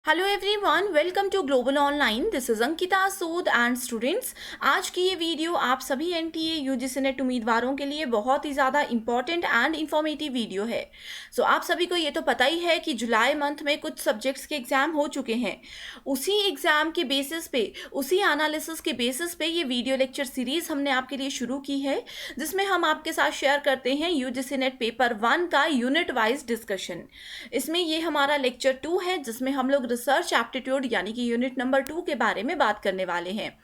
Hello everyone, welcome to global online. This is Ankita Sood and students. आज की ये video आप सभी एनटीए यूजीसी नेट उम्मीदवारों के लिए बहुत ही ज़्यादा इंपॉर्टेंट एंड इन्फॉर्मेटिव वीडियो है। आप सभी को ये तो पता ही है कि जुलाई मंथ में कुछ सब्जेक्ट्स के एग्ज़ाम हो चुके हैं। उसी एग्ज़ाम के बेसिस पे, उसी एनालिसिस के बेसिस पे ये वीडियो लेक्चर सीरीज़ हमने आपके लिए शुरू की है, जिसमें हम आपके साथ शेयर करते हैं यूजीसी नेट पेपर 1 का यूनिट वाइज डिस्कशन। इसमें ये हमारा लेक्चर 2 है, जिसमें हम लोग रिसर्च एप्टीट्यूड यानी कि यूनिट नंबर 2 के बारे में बात करने वाले हैं।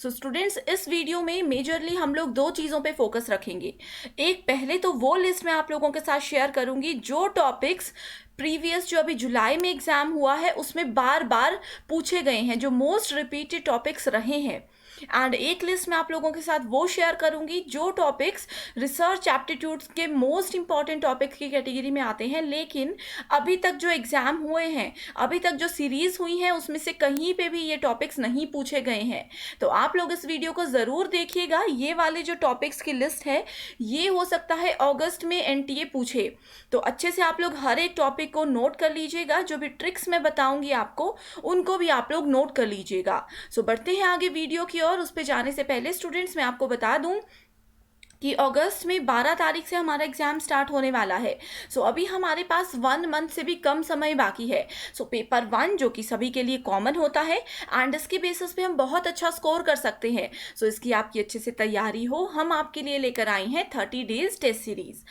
स्टूडेंट्स, इस वीडियो में मेजरली हम लोग दो चीज़ों पे फोकस रखेंगे। एक, पहले तो वो लिस्ट मैं आप लोगों के साथ शेयर करूंगी जो टॉपिक्स प्रीवियस जो अभी जुलाई में एग्जाम हुआ है उसमें बार बार पूछे गए हैं, जो मोस्ट रिपीटेड टॉपिक्स रहे हैं। एंड एक लिस्ट में आप लोगों के साथ वो शेयर करूंगी जो टॉपिक्स रिसर्च एप्टीट्यूड्स के मोस्ट इंपॉर्टेंट टॉपिक की कैटेगरी में आते हैं, लेकिन अभी तक जो एग्जाम हुए हैं, अभी तक जो सीरीज हुई है, उसमें से कहीं पे भी ये टॉपिक्स नहीं पूछे गए हैं। तो आप लोग इस वीडियो को ज़रूर देखिएगा। ये वाले जो टॉपिक्स की लिस्ट है, ये हो सकता है अगस्त में एनटीए पूछे, तो अच्छे से आप लोग हर एक टॉपिक को नोट कर लीजिएगा। जो भी ट्रिक्स मैं बताऊंगी आपको, उनको भी आप लोग नोट कर लीजिएगा। बढ़ते हैं आगे वीडियो की और उस पे जाने से पहले स्टूडेंट्स मैं आपको बता दूं कि अगस्त में 12 तारीख से हमारा एग्जाम स्टार्ट होने वाला है। अभी हमारे पास 1 मंथ से भी कम समय बाकी है। पेपर 1 जो कि सभी के लिए कॉमन होता है एंड इसके बेसिस पे हम बहुत अच्छा स्कोर कर सकते हैं। इसकी आपकी अच्छे से तैयारी हो, हम आपके लिए लेकर आए हैं 30 डेज टेस्ट सीरीज।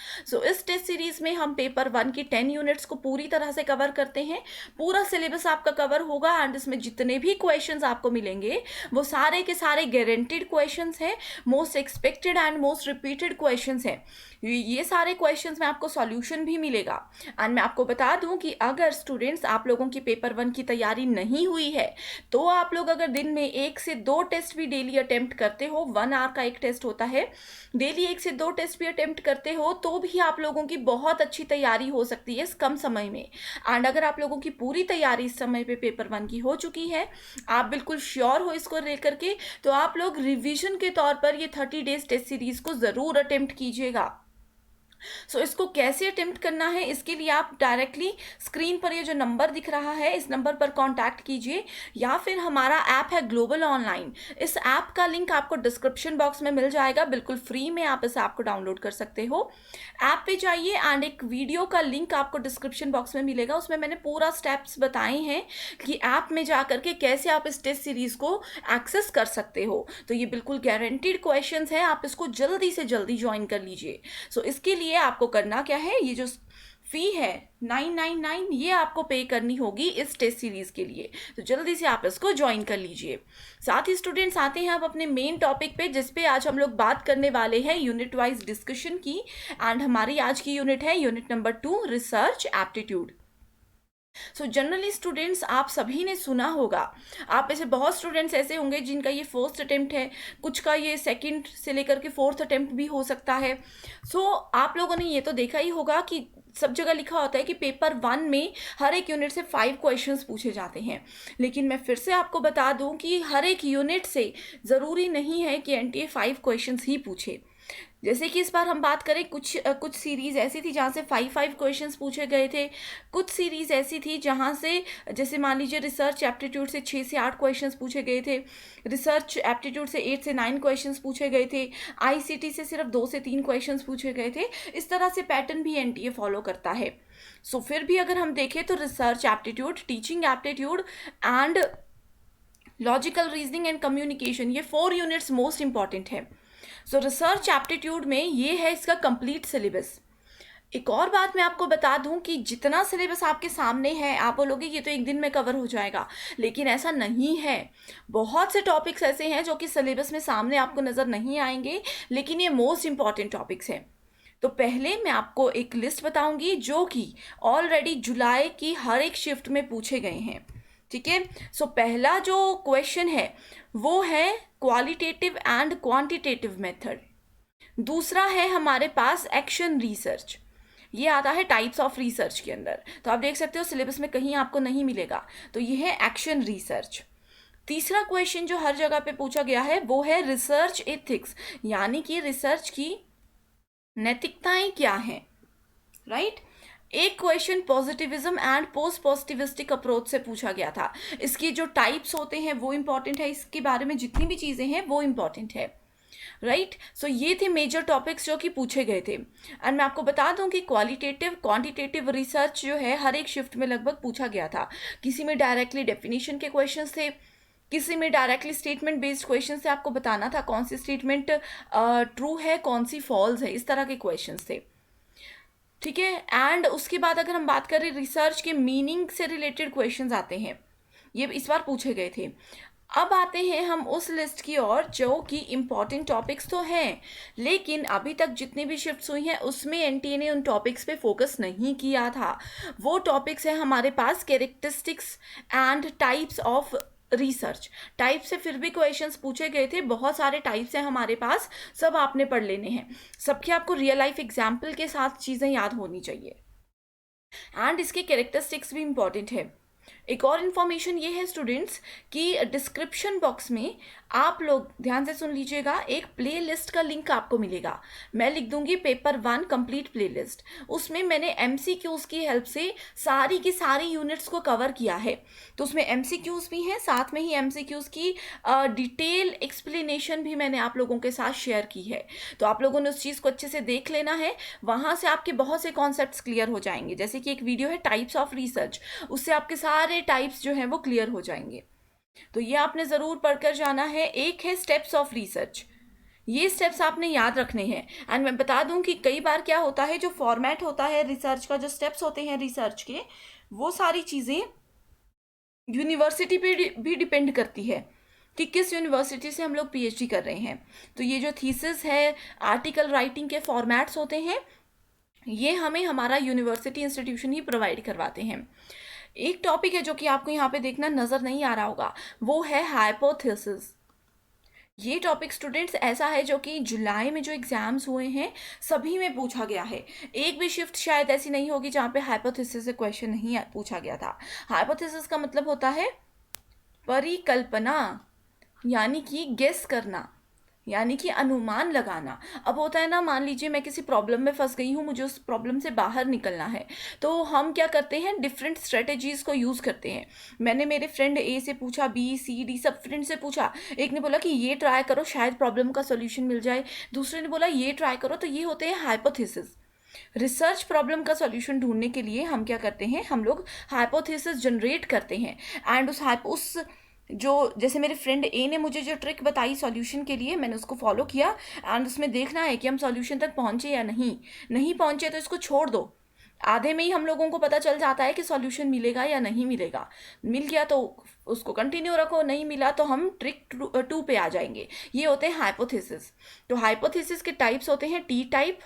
इस टेस्ट सीरीज में हम पेपर 1 की 10 यूनिट्स को पूरी तरह से कवर करते हैं। पूरा सिलेबस आपका कवर होगा एंड इसमें जितने भी क्वेश्चंस आपको मिलेंगे वो सारे के सारे गारंटीड क्वेश्चंस हैं, most expected and most repeated questions हैं। ये सारे क्वेश्चंस में आपको सॉल्यूशन भी मिलेगा। एंड मैं आपको बता दूं कि अगर स्टूडेंट्स आप लोगों की पेपर 1 की तैयारी नहीं हुई है, तो आप लोग अगर दिन में 1 से 2 टेस्ट भी डेली अटेम्प्ट करते हो, 1 आवर का एक टेस्ट होता है, डेली 1 से 2 टेस्ट भी अटेम्प्ट करते हो, तो भी आप लोगों की बहुत अच्छी तैयारी हो सकती है इस कम समय में। एंड अगर आप लोगों की पूरी तैयारी इस समय पे पेपर 1 की हो चुकी है, आप बिल्कुल श्योर हो इसको लेकर के, तो आप लोग रिवीजन के तौर पर ये 30 डेज टेस्ट सीरीज को ज़रूर अटेम्प्ट कीजिएगा। इसको कैसे अटेम्प्ट करना है, इसके लिए आप डायरेक्टली स्क्रीन पर ये जो नंबर दिख रहा है, इस नंबर पर कांटेक्ट कीजिए, या फिर हमारा ऐप है ग्लोबल ऑनलाइन। इस ऐप का लिंक आपको डिस्क्रिप्शन बॉक्स में मिल जाएगा, बिल्कुल फ्री में आप इस ऐप को डाउनलोड कर सकते हो। ऐप पे जाइए एंड एक वीडियो का लिंक आपको डिस्क्रिप्शन बॉक्स में मिलेगा, उसमें मैंने पूरा स्टेप्स बताए हैं कि ऐप में जा करके कैसे आप इस टेस्ट सीरीज को एक्सेस कर सकते हो। तो ये बिल्कुल गारंटीड क्वेश्चंस है, आप इसको जल्दी से जल्दी ज्वाइन कर लीजिए। इसके लिए आपको करना क्या है, ये जो फी है 999, ये आपको पे करनी होगी इस टेस्ट सीरीज के लिए। तो जल्दी से आप इसको ज्वाइन कर लीजिए। साथ ही स्टूडेंट्स, आते हैं अब अपने मेन टॉपिक पे, जिस पे आज हम लोग बात करने वाले हैं यूनिट वाइज डिस्कशन की। एंड हमारी आज की यूनिट है unit number 2, research aptitude. Generally students, आप सभी ने सुना होगा, आप ऐसे बहुत स्टूडेंट्स ऐसे होंगे जिनका ये फर्स्ट अटेम्प्ट है, कुछ का ये सेकंड से लेकर के फोर्थ अटेम्प्ट भी हो सकता है। आप लोगों ने ये तो देखा ही होगा कि सब जगह लिखा होता है कि पेपर 1 में हर एक यूनिट से 5 क्वेश्चंस पूछे जाते हैं। लेकिन मैं फिर से आपको बता दूं कि हर एक यूनिट से ज़रूरी नहीं है कि एनटीए 5 क्वेश्चंस ही पूछे। जैसे कि इस बार हम बात करें, कुछ सीरीज़ ऐसी थी जहाँ से 5 क्वेश्चंस पूछे गए थे, कुछ सीरीज़ ऐसी थी जहाँ से, जैसे मान लीजिए रिसर्च एप्टीट्यूड से 6 से 8 क्वेश्चंस पूछे गए थे, रिसर्च एप्टीट्यूड से 8 से 9 क्वेश्चंस पूछे गए थे, आईसीटी से सिर्फ 2 से 3 क्वेश्चंस पूछे गए थे। इस तरह से पैटर्न भी एनटीए फॉलो करता है। फिर भी अगर हम देखें तो research aptitude, teaching aptitude and logical reasoning and communication, ये 4 यूनिट्स मोस्ट इंपॉर्टेंट है। रिसर्च एप्टीट्यूड में ये है इसका कंप्लीट सिलेबस। एक और बात मैं आपको बता दूं कि जितना सिलेबस आपके सामने है, आप बोलोगे ये तो एक दिन में कवर हो जाएगा, लेकिन ऐसा नहीं है। बहुत से टॉपिक्स ऐसे हैं जो कि सिलेबस में सामने आपको नज़र नहीं आएंगे, लेकिन ये मोस्ट इंपॉर्टेंट टॉपिक्स हैं। तो पहले मैं आपको एक लिस्ट बताऊंगी जो कि ऑलरेडी जुलाई की हर एक शिफ्ट में पूछे गए हैं। ठीक है, पहला जो क्वेश्चन है वो है क्वालिटेटिव एंड क्वांटिटेटिव मेथड। दूसरा है हमारे पास एक्शन रिसर्च, ये आता है टाइप्स ऑफ रिसर्च के अंदर। तो आप देख सकते हो सिलेबस में कहीं आपको नहीं मिलेगा, तो ये है एक्शन रिसर्च। तीसरा क्वेश्चन जो हर जगह पे पूछा गया है वो है रिसर्च एथिक्स, यानी कि रिसर्च की नैतिकताएं क्या हैं, राइट। एक question positivism and post positivistic approach से पूछा गया था। इसकी जो टाइप्स होते हैं वो इंपॉर्टेंट है, इसके बारे में जितनी भी चीज़ें हैं वो इंपॉर्टेंट है, राइट। सो ये थे मेजर टॉपिक्स जो कि पूछे गए थे। एंड मैं आपको बता दूं कि क्वालिटेटिव क्वांटिटेटिव रिसर्च जो है हर एक शिफ्ट में लगभग पूछा गया था। किसी में डायरेक्टली डेफिनेशन के क्वेश्चंस थे, किसी में डायरेक्टली स्टेटमेंट बेस्ड क्वेश्चन से आपको बताना था कौन सी स्टेटमेंट ट्रू है कौन सी फॉल्स है, इस तरह के क्वेश्चंस थे, ठीक है। एंड उसके बाद अगर हम बात करें रिसर्च के मीनिंग से रिलेटेड क्वेश्चंस आते हैं, ये इस बार पूछे गए थे। अब आते हैं हम उस लिस्ट की ओर जो कि इम्पॉर्टेंट टॉपिक्स तो हैं, लेकिन अभी तक जितनी भी शिफ्ट्स हुई हैं उसमें एनटीए ने उन टॉपिक्स पे फोकस नहीं किया था। वो टॉपिक्स हैं हमारे पास characteristics and types of research. Type से फिर भी क्वेश्चंस पूछे गए थे, बहुत सारे टाइप्स हैं हमारे पास, सब आपने पढ़ लेने हैं। सबके आपको रियल लाइफ एग्जाम्पल के साथ चीज़ें याद होनी चाहिए। एंड इसके कैरेक्टरिस्टिक्स भी इंपॉर्टेंट है। एक और इन्फॉर्मेशन ये है स्टूडेंट्स कि डिस्क्रिप्शन बॉक्स में आप लोग ध्यान से सुन लीजिएगा, एक प्ले लिस्ट का लिंक आपको मिलेगा। मैं लिख दूंगी पेपर 1 कंप्लीट प्ले लिस्ट। उसमें मैंने एमसीक्यूज की हेल्प से सारी की सारी यूनिट्स को कवर किया है। तो उसमें एमसीक्यूज भी हैं, साथ में ही एमसीक्यूज की डिटेल एक्सप्लेनेशन भी मैंने आप लोगों के साथ शेयर की है। तो आप लोगों ने उस चीज़ को अच्छे से देख लेना है, वहाँ से आपके बहुत से कॉन्सेप्ट्स क्लियर हो जाएंगे। जैसे कि एक वीडियो है टाइप्स ऑफ रिसर्च, उससे आपके सारे टाइप्स जो हैं वो क्लियर हो जाएंगे। तो ये आपने ज़रूर पढ़कर जाना है। एक है स्टेप्स ऑफ रिसर्च, ये स्टेप्स आपने याद रखने हैं। एंड मैं बता दूं कि कई बार क्या होता है, जो फॉर्मेट होता है रिसर्च का, जो स्टेप्स होते हैं रिसर्च के, वो सारी चीज़ें यूनिवर्सिटी पे भी डिपेंड करती है कि किस यूनिवर्सिटी से हम लोग पीएचडी कर रहे हैं। तो ये जो थीसिस है, आर्टिकल राइटिंग के फॉर्मेट्स होते हैं, ये हमें हमारा यूनिवर्सिटी इंस्टीट्यूशन ही प्रोवाइड करवाते हैं। एक टॉपिक है जो कि आपको यहाँ पे देखना नज़र नहीं आ रहा होगा, वो है हाइपोथेसिस। ये टॉपिक स्टूडेंट्स ऐसा है जो कि जुलाई में जो एग्जाम्स हुए हैं सभी में पूछा गया है। एक भी शिफ्ट शायद ऐसी नहीं होगी जहाँ पे हाइपोथेसिस से क्वेश्चन नहीं पूछा गया था। हाइपोथेसिस का मतलब होता है परिकल्पना, यानी कि गेस करना, यानी कि अनुमान लगाना। अब होता है ना, मान लीजिए मैं किसी प्रॉब्लम में फंस गई हूँ, मुझे उस प्रॉब्लम से बाहर निकलना है, तो हम क्या करते हैं, डिफरेंट स्ट्रेटेजीज़ को यूज़ करते हैं। मैंने मेरे फ्रेंड ए से पूछा, बी सी डी सब फ्रेंड से पूछा। एक ने बोला कि ये ट्राई करो शायद प्रॉब्लम का सोल्यूशन मिल जाए, दूसरे ने बोला ये ट्राई करो। तो ये होते हैं हाइपोथेसिस। रिसर्च प्रॉब्लम का सॉल्यूशन ढूंढने के लिए हम क्या करते हैं, हम लोग हाइपोथेसिस जनरेट करते हैं। एंड उस जो जैसे मेरे फ्रेंड ए ने मुझे जो ट्रिक बताई सॉल्यूशन के लिए, मैंने उसको फॉलो किया। एंड उसमें देखना है कि हम सॉल्यूशन तक पहुंचे या नहीं पहुंचे तो इसको छोड़ दो। आधे में ही हम लोगों को पता चल जाता है कि सॉल्यूशन मिलेगा या नहीं मिलेगा। मिल गया तो उसको कंटिन्यू रखो, नहीं मिला तो हम ट्रिक 2 पे आ जाएंगे। ये होते हैं हाइपोथेसिस। तो हाइपोथेसिस के टाइप्स होते हैं टी टाइप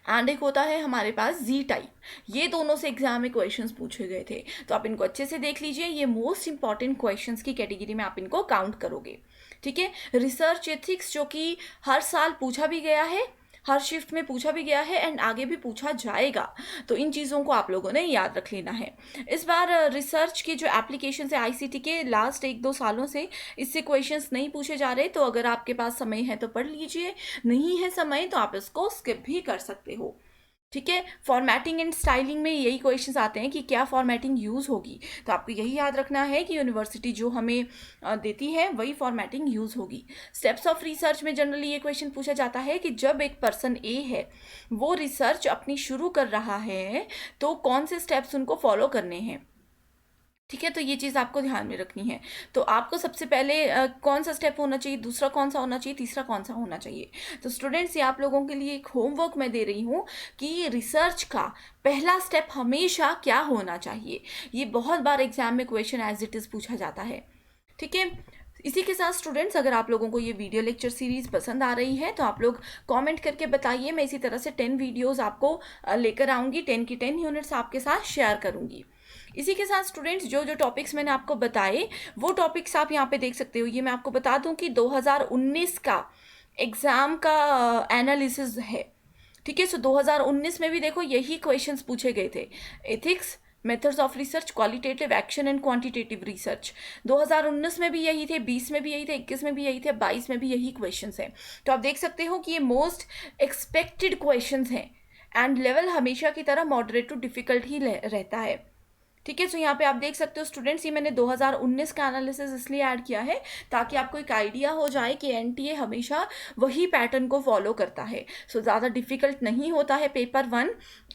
एंड एक होता है हमारे पास जी टाइप। ये दोनों से एग्जाम में क्वेश्चंस पूछे गए थे, तो आप इनको अच्छे से देख लीजिए। ये मोस्ट इंपॉर्टेंट क्वेश्चंस की कैटेगरी में आप इनको काउंट करोगे, ठीक है। रिसर्च एथिक्स जो कि हर साल पूछा भी गया है, हर शिफ्ट में पूछा भी गया है एंड आगे भी पूछा जाएगा, तो इन चीज़ों को आप लोगों ने याद रख लेना है। इस बार रिसर्च की जो एप्लीकेशन है आईसीटी के, लास्ट 1-2 सालों से इससे क्वेश्चंस नहीं पूछे जा रहे। तो अगर आपके पास समय है तो पढ़ लीजिए, नहीं है समय तो आप इसको स्किप भी कर सकते हो, ठीक है। फॉर्मेटिंग एंड स्टाइलिंग में यही क्वेश्चंस आते हैं कि क्या फॉर्मेटिंग यूज़ होगी। तो आपको यही याद रखना है कि यूनिवर्सिटी जो हमें देती है वही फॉर्मेटिंग यूज़ होगी। स्टेप्स ऑफ रिसर्च में जनरली ये क्वेश्चन पूछा जाता है कि जब एक पर्सन ए है वो रिसर्च अपनी शुरू कर रहा है तो कौन से स्टेप्स उनको फॉलो करने हैं, ठीक है। तो ये चीज़ आपको ध्यान में रखनी है। तो आपको सबसे पहले कौन सा स्टेप होना चाहिए, दूसरा कौन सा होना चाहिए, तीसरा कौन सा होना चाहिए। तो स्टूडेंट्स, ये आप लोगों के लिए एक होमवर्क मैं दे रही हूँ कि रिसर्च का पहला स्टेप हमेशा क्या होना चाहिए। ये बहुत बार एग्जाम में क्वेश्चन एज इट इज़ पूछा जाता है, ठीक है। इसी के साथ स्टूडेंट्स, अगर आप लोगों को ये वीडियो लेक्चर सीरीज़ पसंद आ रही है तो आप लोग कमेंट करके बताइए। मैं इसी तरह से 10 वीडियोस आपको लेकर आऊँगी, 10 की 10 यूनिट्स आपके साथ शेयर करूँगी। इसी के साथ स्टूडेंट्स, जो जो टॉपिक्स मैंने आपको बताए वो टॉपिक्स आप यहाँ पे देख सकते हो। ये मैं आपको बता दूँ कि 2019 का एग्ज़ाम का एनालिसिस है, ठीक है। सो 2019 में भी देखो यही क्वेश्चंस पूछे गए थे। Ethics, methods of research, qualitative, action and quantitative research. 2019 में भी यही थे, 20 में भी यही थे, 21 में भी यही थे, 22 में भी यही क्वेश्चंस हैं। तो आप देख सकते हो कि ये मोस्ट एक्सपेक्टेड क्वेश्चंस हैं एंड लेवल हमेशा की तरह मॉडरेट टू डिफ़िकल्ट ही रहता है। ठीक है, सो यहाँ पे आप देख सकते हो स्टूडेंट्स, ये मैंने 2019 का एनालिसिस इसलिए ऐड किया है ताकि आपको एक आइडिया हो जाए कि एनटीए हमेशा वही पैटर्न को फॉलो करता है। सो ज़्यादा डिफिकल्ट नहीं होता है पेपर 1।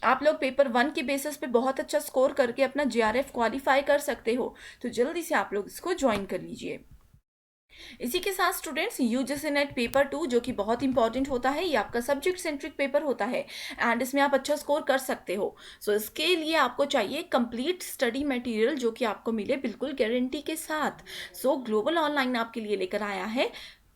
आप लोग पेपर 1 के बेसिस पे बहुत अच्छा स्कोर करके अपना जेआरएफ क्वालिफाई कर सकते हो, तो जल्दी से आप लोग इसको ज्वाइन कर लीजिए। इसी के साथ स्टूडेंट्स, यूजीसी नेट पेपर 2 जो कि बहुत इंपॉर्टेंट होता है, ये आपका सब्जेक्ट सेंट्रिक पेपर होता है एंड इसमें आप अच्छा स्कोर कर सकते हो। सो इसके लिए आपको चाहिए कंप्लीट स्टडी मटेरियल जो कि आपको मिले बिल्कुल गारंटी के साथ। सो ग्लोबल ऑनलाइन आपके लिए लेकर आया है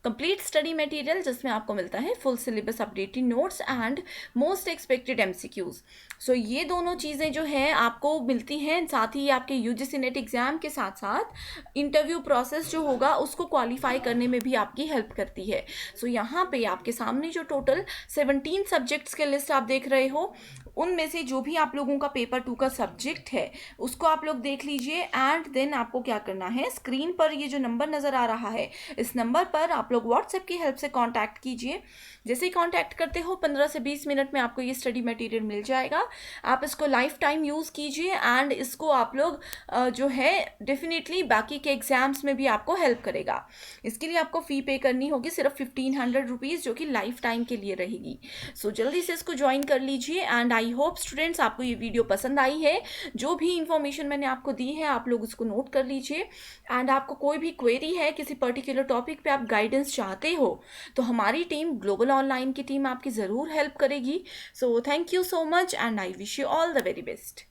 कंप्लीट स्टडी मटेरियल, जिसमें आपको मिलता है full syllabus updated notes and most expected MCQs. So ये दोनों चीज़ें जो है आपको मिलती हैं, साथ ही आपके यूजीसी नेट एग्जाम के साथ साथ इंटरव्यू प्रोसेस जो होगा उसको क्वालिफाई करने में भी आपकी हेल्प करती है। सो यहाँ पे आपके सामने जो टोटल 17 सब्जेक्ट्स के लिस्ट आप देख रहे हो, उनमें से जो भी आप लोगों का पेपर 2 का सब्जेक्ट है उसको आप लोग देख लीजिए एंड देन आपको क्या करना है, स्क्रीन पर ये जो नंबर नज़र आ रहा है इस नंबर पर आप लोग व्हाट्सएप की हेल्प से कांटेक्ट कीजिए। जैसे ही कांटेक्ट करते हो 15 से 20 मिनट में आपको ये स्टडी मटेरियल मिल जाएगा। आप इसको लाइफ टाइम यूज़ कीजिए एंड इसको आप लोग जो है डेफिनेटली बाकी के एग्जाम्स में भी आपको हेल्प करेगा। इसके लिए आपको फ़ी पे करनी होगी सिर्फ 1500 रुपीज़, जो कि लाइफ टाइम के लिए रहेगी। सो जल्दी से इसको ज्वाइन कर लीजिए एंड आई होप स्टूडेंट्स आपको ये वीडियो पसंद आई है। जो भी इंफॉर्मेशन मैंने आपको दी है आप लोग उसको नोट कर लीजिए एंड आपको कोई भी क्वेरी है किसी पर्टिकुलर टॉपिक पे, आप गाइडेंस चाहते हो, तो हमारी टीम ग्लोबल ऑनलाइन की टीम आपकी ज़रूर हेल्प करेगी। So thank you so much and I wish you all the very best.